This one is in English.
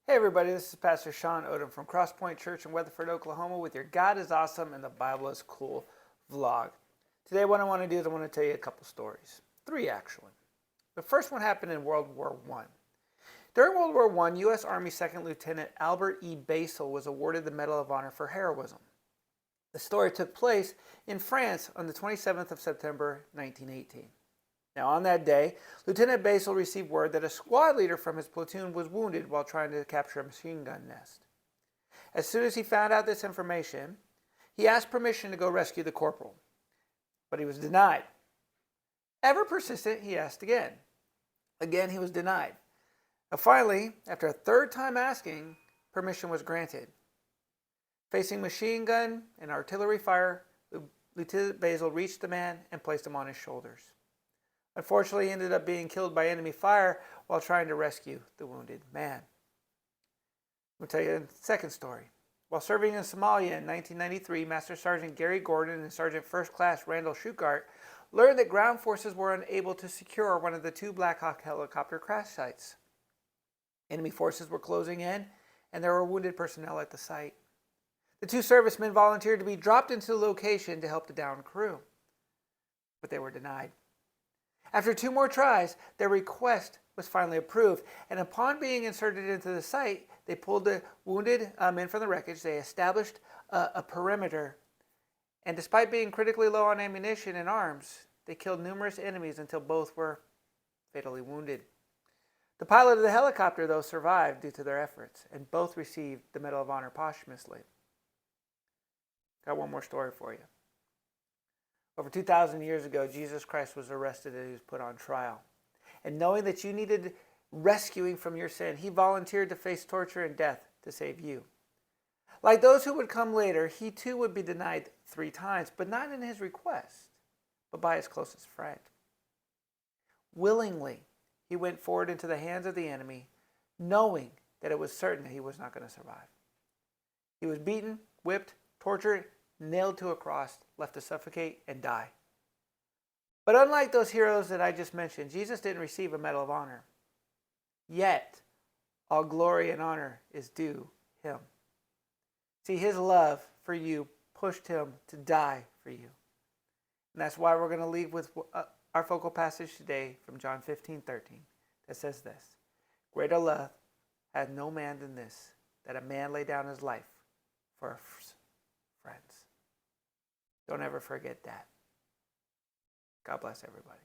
Hey everybody, this is Pastor Sean Odom from Crosspoint Church in Weatherford, Oklahoma with your God is Awesome and the Bible is Cool vlog. Today what I want to do is I want to tell you a couple stories. Three actually. The first one happened in World War I. During World War I, U.S. Army Second Lieutenant Albert E. Basel was awarded the Medal of Honor for heroism. The story took place in France on the 27th of September 1918. Now, on that day, Lieutenant Basel received word that a squad leader from his platoon was wounded while trying to capture a machine gun nest. As soon as he found out this information, he asked permission to go rescue the corporal, but he was denied. Ever persistent, he asked again. Again, he was denied. Now, finally, after a third time asking, permission was granted. Facing machine gun and artillery fire, Lieutenant Basel reached the man and placed him on his shoulders. Unfortunately, he ended up being killed by enemy fire while trying to rescue the wounded man. I'll tell you the second story. While serving in Somalia in 1993, Master Sergeant Gary Gordon and Sergeant First Class Randall Shugart learned that ground forces were unable to secure one of the two Black Hawk helicopter crash sites. Enemy forces were closing in, and there were wounded personnel at the site. The two servicemen volunteered to be dropped into the location to help the downed crew, but they were denied. After two more tries, their request was finally approved, and upon being inserted into the site, they pulled the wounded men from the wreckage. They established a perimeter, and despite being critically low on ammunition and arms, they killed numerous enemies until both were fatally wounded. The pilot of the helicopter, though, survived due to their efforts, and both received the Medal of Honor posthumously. Got one more story for you. Over 2,000 years ago, Jesus Christ was arrested and he was put on trial. And knowing that you needed rescuing from your sin, he volunteered to face torture and death to save you. Like those who would come later, he too would be denied 3 times, but not in his request, but by his closest friend. Willingly, he went forward into the hands of the enemy, knowing that it was certain that he was not going to survive. He was beaten, whipped, tortured, nailed to a cross, left to suffocate and die. But unlike those heroes that I just mentioned, Jesus didn't receive a Medal of Honor. Yet, all glory and honor is due him. See, his love for you pushed him to die for you. And that's why we're going to leave with our focal passage today from John 15:13 that says this: Greater love hath no man than this, that a man lay down his life for his friends. Don't ever forget that. God bless everybody.